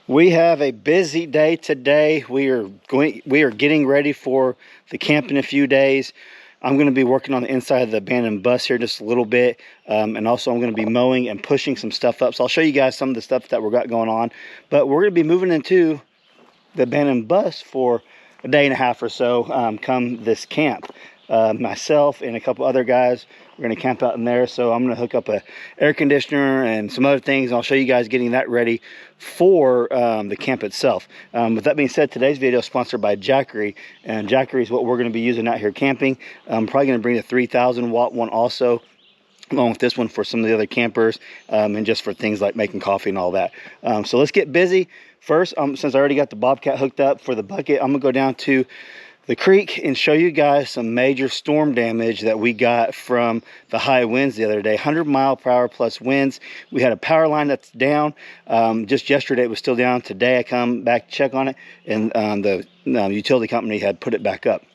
We have a busy day today. We are getting ready for the camp in a few days. I'm going to be working on the inside of the abandoned bus here just a little bit, and also I'm going to be mowing and pushing some stuff up. So I'll show you guys some of the stuff that we've got going on. But we're going to be moving into the abandoned bus for a day and a half or so come this camp. Myself and a couple other guys, we're going to camp out in there. So I'm going to hook up a air conditioner and some other things, and I'll show you guys getting that ready for the camp itself. With that being said, today's video is sponsored by Jackery, and Jackery is what we're going to be using out here camping. I'm probably going to bring a 3,000 watt one also, along with this one for some of the other campers, and just for things like making coffee and all that. So let's get busy. First, since I already got the Bobcat hooked up for the bucket, I'm gonna go down to the creek and show you guys some major storm damage that we got from the high winds the other day. 100-mile-per-hour plus winds. We had a power line that's down. Just yesterday it was still down. Today I come back to check on it, and the utility company had put it back up.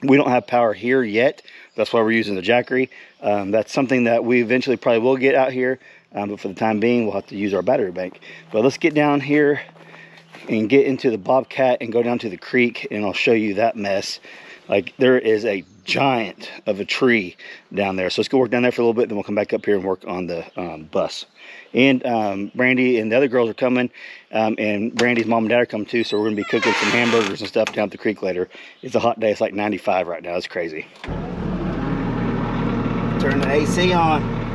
We don't have power here yet. That's why we're using the Jackery. That's something that we eventually probably will get out here, but for the time being we'll have to use our battery bank. But let's get down here and get into the Bobcat and go down to the creek, and I'll show you that mess. Like, there is a giant of a tree down there. So let's go work down there for a little bit, then we'll come back up here and work on the bus. And Brandy and the other girls are coming, and Brandy's mom and dad are coming too, so we're gonna be cooking some hamburgers and stuff down at the creek later. It's a hot day. It's like 95 right now. It's crazy. Turn the AC on.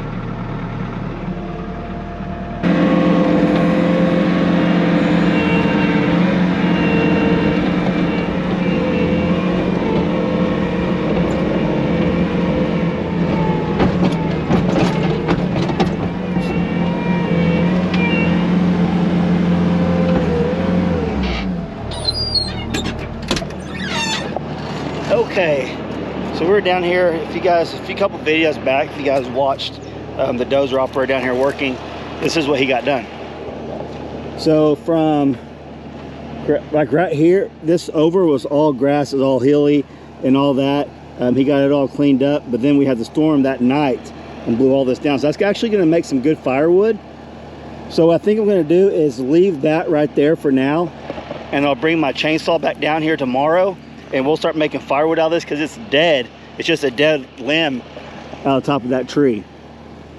Okay, so we're down here. If you guys, a couple videos back, if you guys watched the dozer operator down here working, this is what he got done. So from like right here, this over was all grass, it was all hilly and all that. He got it all cleaned up, but then we had the storm that night and blew all this down. So that's actually going to make some good firewood. So what I think I'm going to do is leave that right there for now, and I'll bring my chainsaw back down here tomorrow, and we'll start making firewood out of this, because it's dead. It's just a dead limb out of the top of that tree.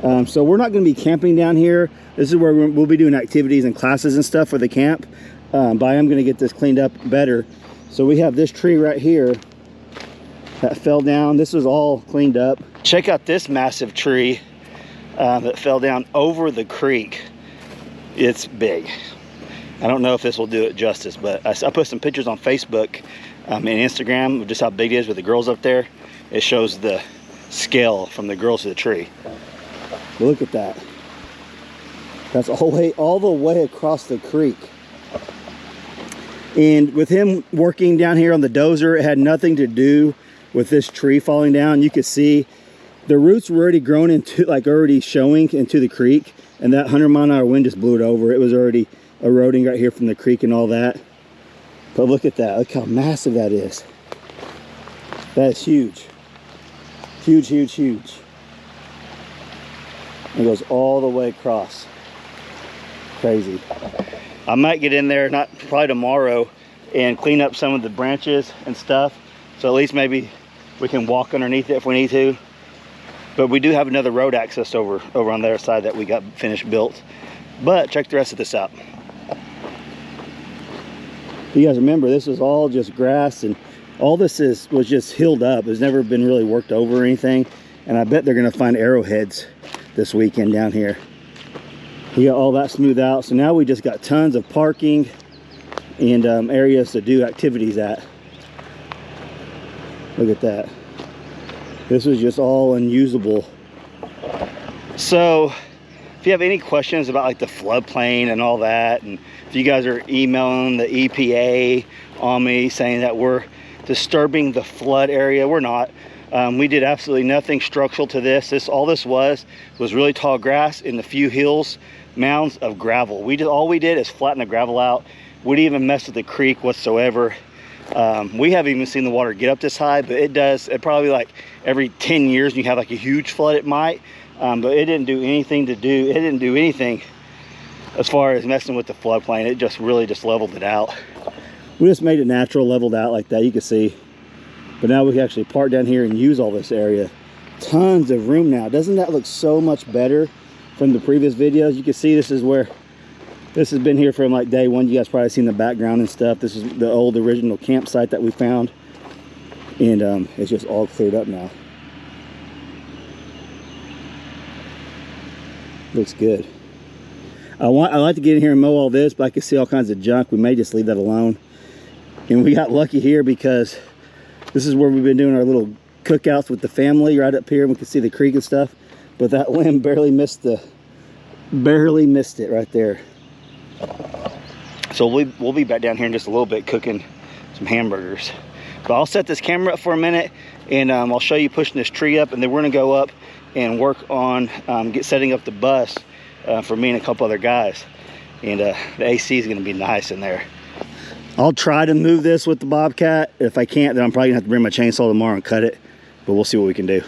So we're not going to be camping down here. This is where we'll be doing activities and classes and stuff for the camp. But I am going to get this cleaned up better. So we have this tree right here that fell down. This was all cleaned up. Check out this massive tree that fell down over the creek. It's big. I don't know if this will do it justice, but I put some pictures on Facebook and Instagram of just how big it is with the girls up there. It shows the scale from the girls to the tree. But look at that. That's all the way across the creek. And with him working down here on the dozer, it had nothing to do with this tree falling down. You could see the roots were already grown into, like already showing into the creek, and that 100-mile-an-hour wind just blew it over. It was already eroding right here from the creek and all that. But look at that. Look how massive that is. That is huge. Huge, huge, huge. It goes all the way across. Crazy. I might get in there, probably tomorrow, and clean up some of the branches and stuff. So at least maybe we can walk underneath it if we need to. But we do have another road access over on the other side that we got finished built. But check the rest of this out. You guys remember, this is all just grass, and all this was just hilled up. It's never been really worked over or anything. And I bet they're going to find arrowheads this weekend down here. We got all that smoothed out. So now we just got tons of parking and areas to do activities at. Look at that. This was just all unusable. So if you have any questions about like the floodplain and all that, and if you guys are emailing the EPA on me saying that we're disturbing the flood area, we're not. We did absolutely nothing structural to this. All this was really tall grass in the few hills, mounds of gravel. All we did is flatten the gravel out. We didn't even mess with the creek whatsoever. We haven't even seen the water get up this high, but it probably like every 10 years you have like a huge flood, it might. But it didn't do anything as far as messing with the floodplain. It just really just leveled it out. We just made it natural, leveled out like that, you can see. But now we can actually park down here and use all this area. Tons of room now. Doesn't that look so much better from the previous videos? You can see this is where, this has been here from like day one. You guys probably seen the background and stuff. This is the old original campsite that we found. And it's just all cleared up now. Looks good. I like to get in here and mow all this, but I can see all kinds of junk. We may just leave that alone. And we got lucky here because this is where we've been doing our little cookouts with the family right up here. And we can see the creek and stuff. But that limb barely missed it right there. So we'll be back down here in just a little bit cooking some hamburgers. But I'll set this camera up for a minute and I'll show you pushing this tree up, and then we're gonna go up and work on setting up the bus for me and a couple other guys. And the AC is gonna be nice in there. I'll try to move this with the Bobcat. If I can't, then I'm probably gonna have to bring my chainsaw tomorrow and cut it, but we'll see what we can do.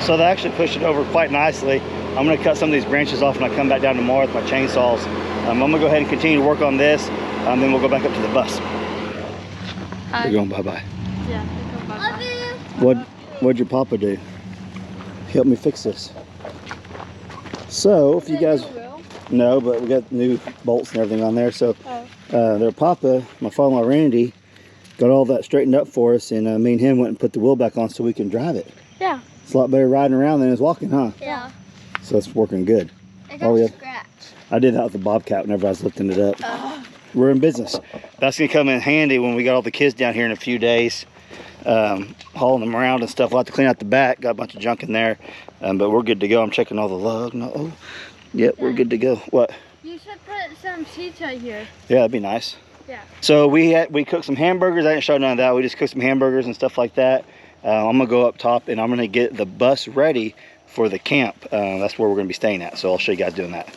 So they actually pushed it over quite nicely. I'm gonna cut some of these branches off when I come back down tomorrow with my chainsaws. I'm gonna go ahead and continue to work on this, then we'll go back up to the bus. You're going bye-bye. Yeah, go bye-bye. What'd your papa do? Help me fix this. So, if you guys... No, but we got new bolts and everything on there. So, their papa, my father-in-law Randy, got all that straightened up for us, and me and him went and put the wheel back on so we can drive it. Yeah. It's a lot better riding around than it's walking, huh? Yeah. So it's working good. It got a scratch. I did that with the Bobcat whenever I was lifting it up. We're in business. That's gonna come in handy when we got all the kids down here in a few days, hauling them around and stuff. We'll have to clean out the back. Got a bunch of junk in there, but we're good to go. I'm checking all the lug. No, yep, we're good to go. What? You should put some seats right here. Yeah, that'd be nice. Yeah. So we cooked some hamburgers. I didn't show none of that. We just cooked some hamburgers and stuff like that. I'm gonna go up top and I'm gonna get the bus ready for the camp. That's where we're gonna be staying at. So I'll show you guys doing that.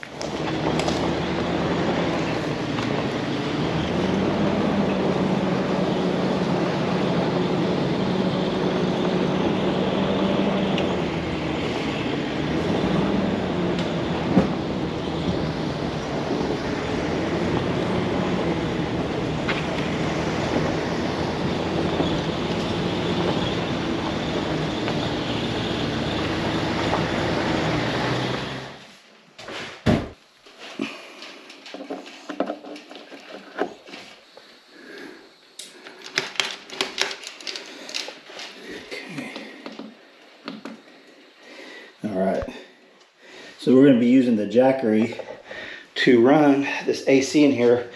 So we're going to be using the Jackery to run this AC in here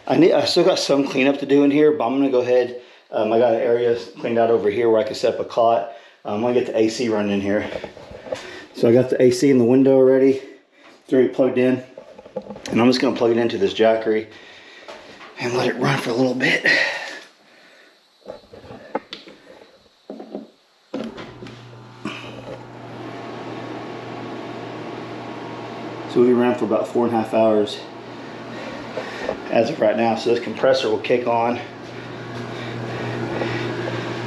I still got some cleanup to do in here, but I'm gonna go ahead. I got an area cleaned out over here where I can set up a cot. I'm gonna get the AC running in here. So I got the AC in the window already. It's already plugged in. And I'm just gonna plug it into this Jackery and let it run for a little bit. So we ran for about 4.5 hours as of right now. So this compressor will kick on.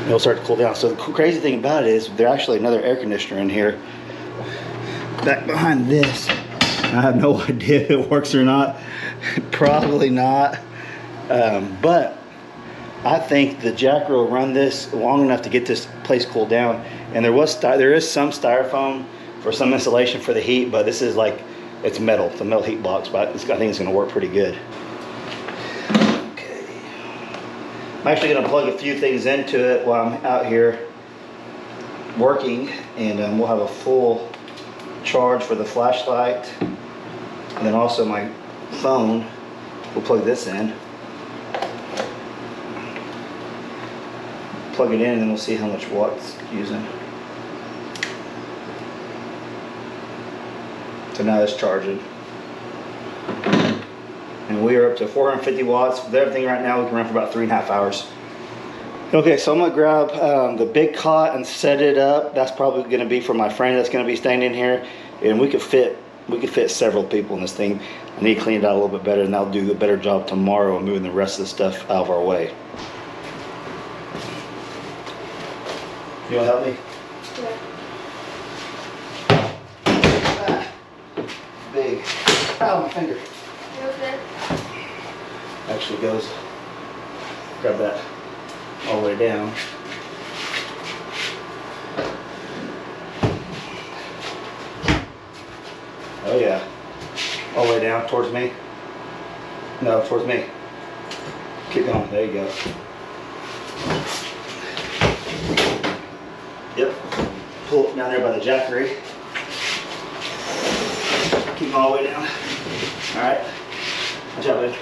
It'll start to cool down. So the crazy thing about it is there's actually another air conditioner in here back behind this. I have no idea if it works or not. Probably not. But I think the Jackery will run this long enough to get this place cooled down. And there is some styrofoam for some insulation for the heat, but this is like, it's metal. It's a metal heat box, but I think it's gonna work pretty good. Okay. I'm actually gonna plug a few things into it while I'm out here working, and we'll have a full charge for the flashlight. And then also my phone, we'll plug this in. Plug it in and then we'll see how much watt it's using. So now it's charging. And we are up to 450 watts. With everything right now, we can run for about 3.5 hours. Okay, so I'm gonna grab the big cot and set it up. That's probably gonna be for my friend that's gonna be staying in here. And we could fit several people in this thing. I need to clean it out a little bit better, and I'll do a better job tomorrow of moving the rest of the stuff out of our way. You wanna help me? Yeah. Big. Ow, my finger. You okay? Actually goes, grab that all the way down. Oh yeah, all the way down towards me. No, towards me. Keep going, there you go. Yep, pull it down there by the Jackery. Keep them all the way down. All right, watch out, babe.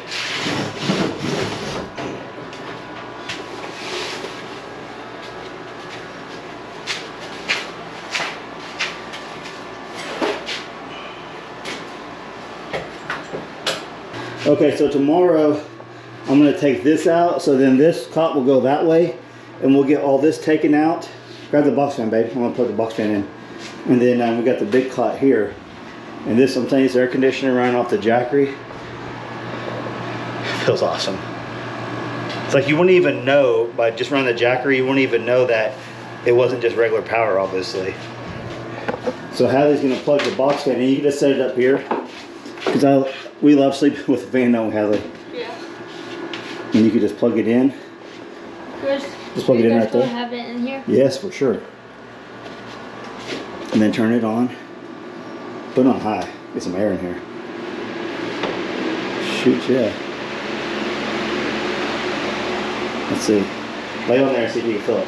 Okay, so tomorrow I'm going to take this out, so then this cot will go that way, and we'll get all this taken out. Grab the box fan, babe. I'm going to put the box fan in. And then we got the big cot here. And this, I'm telling you, it's air conditioner running off the Jackery. Feels awesome. It's like you wouldn't even know, by just running the Jackery, you wouldn't even know that it wasn't just regular power, obviously. So Hallie's going to plug the box fan in. You can just set it up here. Because we love sleeping with a fan, don't we, Hallie? Yeah. And you can just plug it in. Chris, Just plug it in right there. Have it in here? Yes, for sure. And then turn it on. Put it on high. Get some air in here. Shoot, yeah. Let's see. Lay on there and see if you can feel it.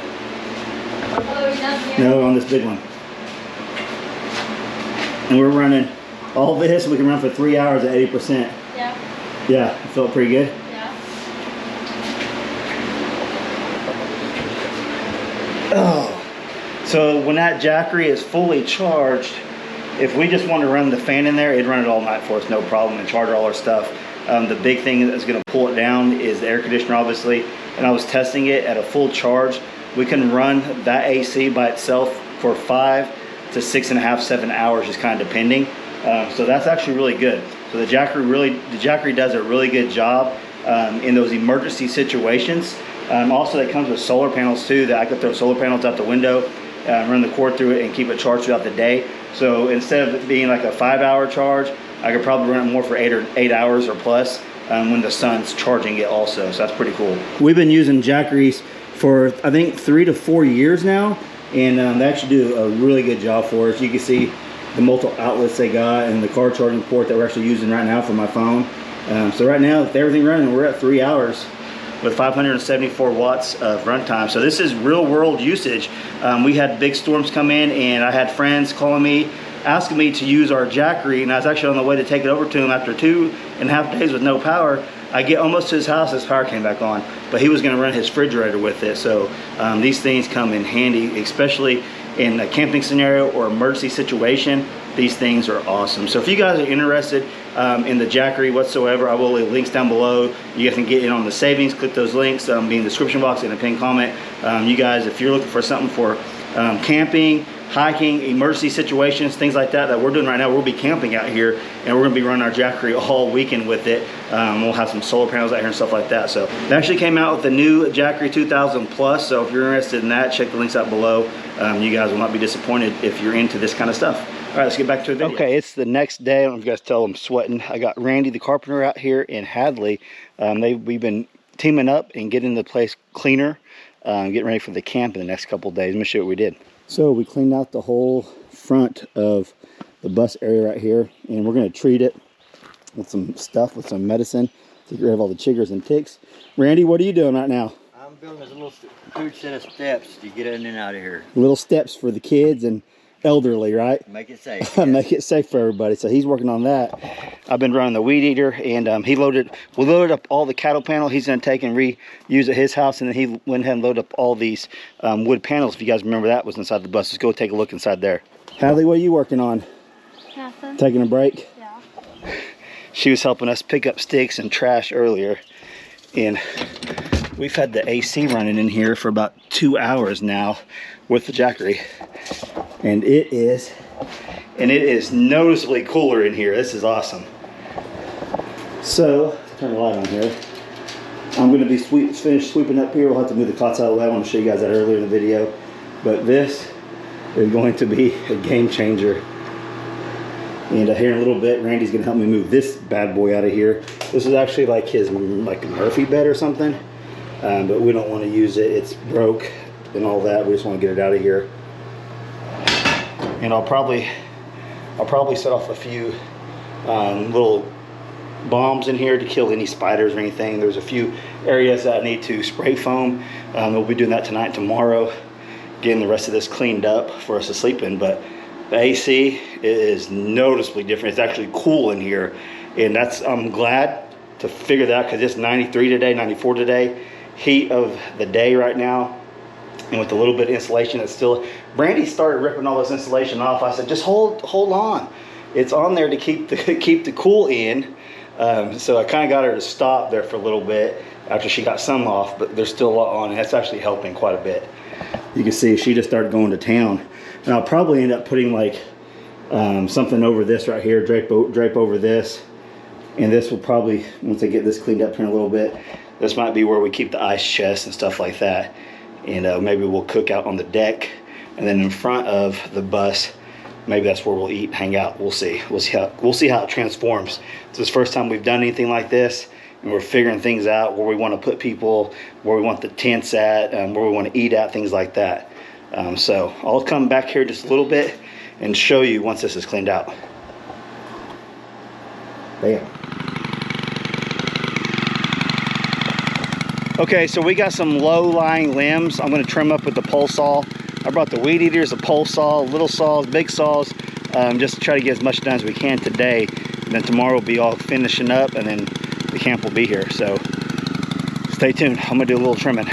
Oh, down here? No, on this big one. And we're running all this. We can run for 3 hours at 80%. Yeah. Yeah, it felt pretty good. Yeah. Oh. So when that Jackery is fully charged, if we just want to run the fan in there, it'd run it all night for us, no problem, and charge all our stuff. The big thing that's going to pull it down is the air conditioner, obviously. And I was testing it at a full charge. We can run that AC by itself for 5 to 6.5, 7 hours, just kind of depending. So that's actually really good. So the Jackery does a really good job in those emergency situations. Also, that comes with solar panels too. That I could throw solar panels out the window, run the cord through it, and keep it charged throughout the day. So instead of it being like a 5-hour charge, I could probably run it more for 8 hours or plus when the sun's charging it also. So that's pretty cool. We've been using Jackeries for I think 3 to 4 years now, and they actually do a really good job for us. You can see the multiple outlets they got and the car charging port that we're actually using right now for my phone. So right now, with everything running, we're at 3 hours with 574 watts of runtime. So this is real world usage. We had big storms come in, and I had friends calling me, asking me to use our Jackery, and I was actually on the way to take it over to them after 2.5 days with no power. I get almost to his house, his power came back on, but he was gonna run his refrigerator with it. So these things come in handy, especially in a camping scenario or emergency situation. These things are awesome. So if you guys are interested in the Jackery whatsoever, I will leave links down below. You guys can get in on the savings, click those links, be in the description box and a pinned comment. You guys, if you're looking for something for camping, hiking, emergency situations, things like that we're doing right now, we'll be camping out here and we're gonna be running our Jackery all weekend with it. We'll have some solar panels out here and stuff like that. So they actually came out with the new Jackery 2000 Plus. So if you're interested in that, check the links out below. You guys will not be disappointed if you're into this kind of stuff. All right, let's get back to the video. Okay, it's the next day. I don't know if you guys tell I'm sweating. I got Randy the carpenter out here in Hadley. We've been teaming up and getting the place cleaner, getting ready for the camp in the next couple of days. Let me show you what we did. So we cleaned out the whole front of the bus area right here, and we're going to treat it with some stuff, with some medicine to get rid of all the chiggers and ticks. Randy, what are you doing right now? I'm building a little huge set of steps to get in and out of here. Little steps for the kids and elderly, right? Make it safe. Yes. Make it safe for everybody. So he's working on that. I've been running the weed eater, and we loaded up all the cattle panel. He's going to take and reuse at his house, and then he went ahead and loaded up all these wood panels. If you guys remember, that was inside the bus. Let's go take a look inside there. Hadley, what are you working on? Nothing. Taking a break? Yeah. She was helping us pick up sticks and trash earlier, and we've had the AC running in here for about 2 hours now with the Jackery, and it is noticeably cooler in here. This is awesome. So turn the light on here. I'm going to be finished sweeping up here. We'll have to move the cots out of the way. I want to show you guys that earlier in the video, but this is going to be a game changer. And here in a little bit, Randy's going to help me move this bad boy out of here. This is actually like his Murphy bed or something, but we don't want to use it. It's broke and all that. We just want to get it out of here. And I'll probably set off a few little bombs in here to kill any spiders or anything. There's a few areas that I need to spray foam. We'll be doing that tonight and tomorrow, getting the rest of this cleaned up for us to sleep in. But the AC is noticeably different. It's actually cool in here, and I'm glad to figure that out, because it's 93 today, 94 today, heat of the day right now. And with a little bit of insulation, it's still. Brandy started ripping all this insulation off. I said, just hold on. It's on there to keep the cool in. So I kind of got her to stop there for a little bit after she got some off, but there's still a lot on, and that's actually helping quite a bit. You can see she just started going to town, and I'll probably end up putting like something over this right here, drape over this, and this will probably, once I get this cleaned up here in a little bit, this might be where we keep the ice chest and stuff like that. And maybe we'll cook out on the deck, and then in front of the bus, maybe that's where we'll eat and hang out. We'll see how it transforms. It's the first time we've done anything like this, and we're figuring things out, where we want to put people, where we want the tents at, where we want to eat at, things like that. So I'll come back here just a little bit and show you once this is cleaned out. Bam. Okay, so we got some low-lying limbs. I'm going to trim up with the pole saw. I brought the weed eaters, a pole saw, little saws, big saws, just to try to get as much done as we can today. And then tomorrow we'll be all finishing up, and then the camp will be here. So stay tuned. I'm going to do a little trimming.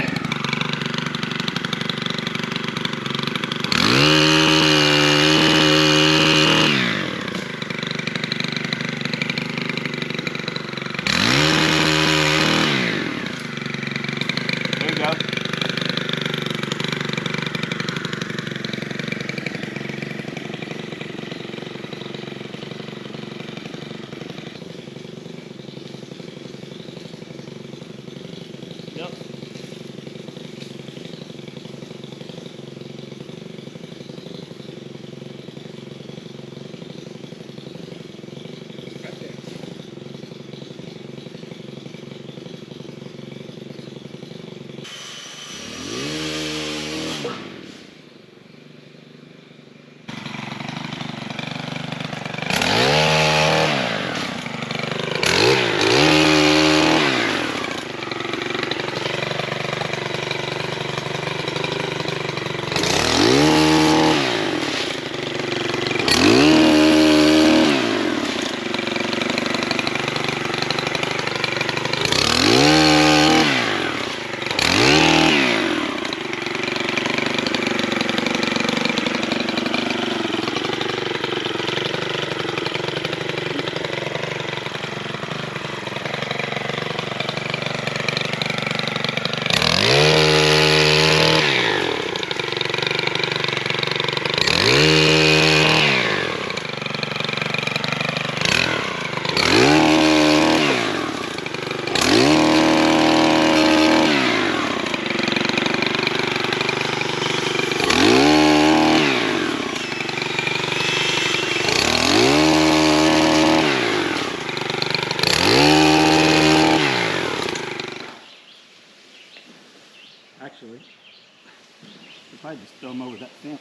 Probably just throw them over that fence.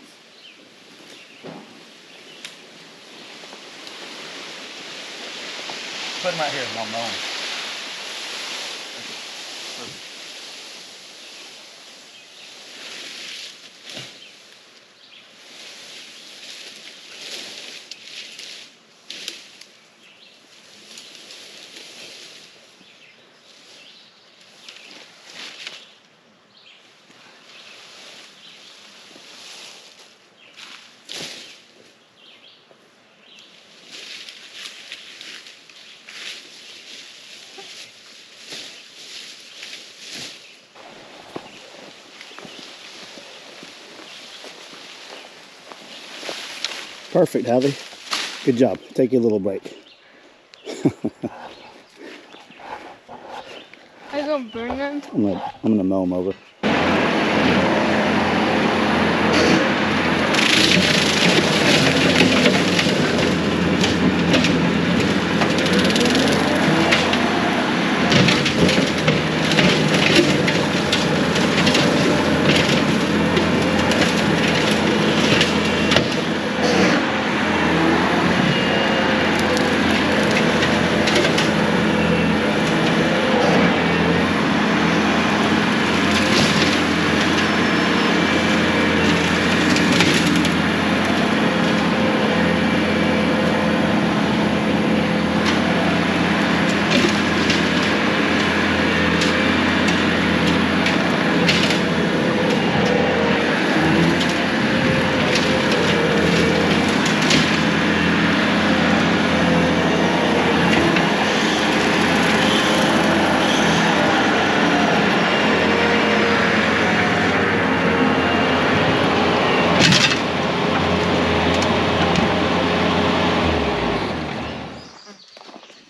Put them right here and I'll mow them. Perfect. Perfect, Hallie. Good job. Take your little break. Are you gonna burn them? I'm gonna mow them over.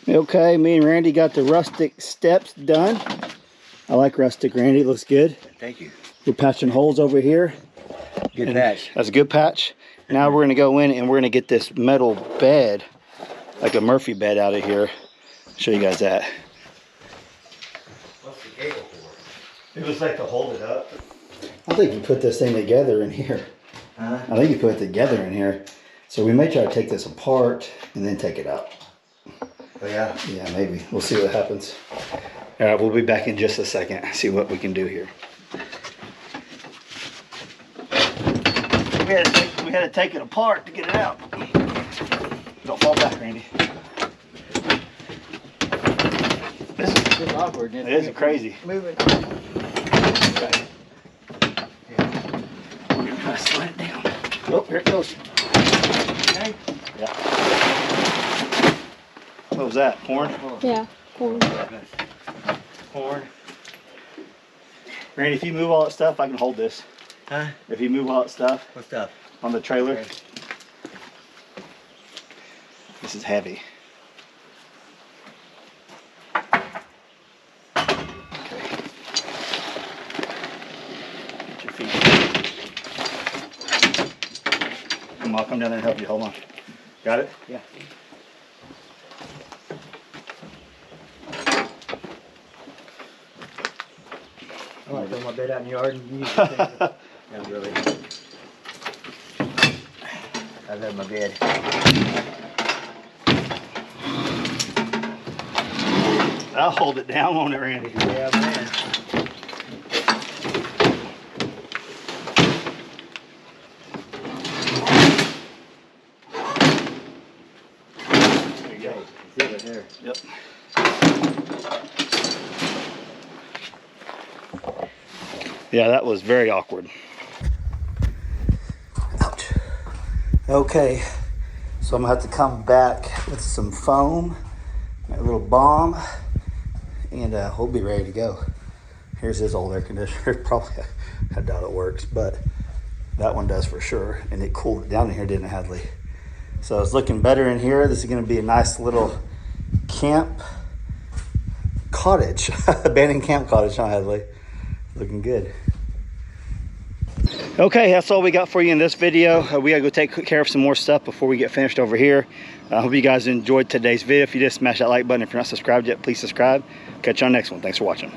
Okay, me and Randy got the rustic steps done. I like rustic, Randy. It looks good. Thank you. We're patching holes over here. Good patch. That's a good patch. Now we're going to go in and we're going to get this metal bed, like a Murphy bed out of here. Show you guys that. What's the cable for? It was like to hold it up. I think you put this thing together in here. Huh? I think you put it together in here. So we may try to take this apart and then take it out. Oh yeah? Yeah, maybe. We'll see what happens. All right, we'll be back in just a second. See what we can do here. We had to take it apart to get it out. Don't fall back, Randy. This is It's awkward. it is crazy. Moving. Okay. We're gonna try to slide it down. Oh, here it goes. Okay. Yeah. What was that? Corn? Yeah. Cool. Corn. Randy, if you move all that stuff, I can hold this. Huh? If you move all that stuff What stuff? on the trailer. Okay. This is heavy. Okay. Get your feet. Come on, I'll come down there and help you. Hold on. Got it? Yeah. I want to throw my bed out in the yard and use it. Not really. I love my bed. I'll hold it down on it, Randy. Yeah, man. There you go. See it right there. Yep. Yeah, that was very awkward. Ouch. Okay, so I'm gonna have to come back with some foam, a little balm, and we'll be ready to go. Here's his old air conditioner. Probably, I doubt it works, but that one does for sure. And it cooled it down in here, didn't it, Hadley? So it's looking better in here. This is gonna be a nice little camp cottage, abandoned camp cottage, huh, Hadley? Looking good. Okay, that's all we got for you in this video. We gotta go take care of some more stuff before we get finished over here. I hope you guys enjoyed today's video. If you did, smash that like button. If you're not subscribed yet, please subscribe. Catch you on the next one. Thanks for watching.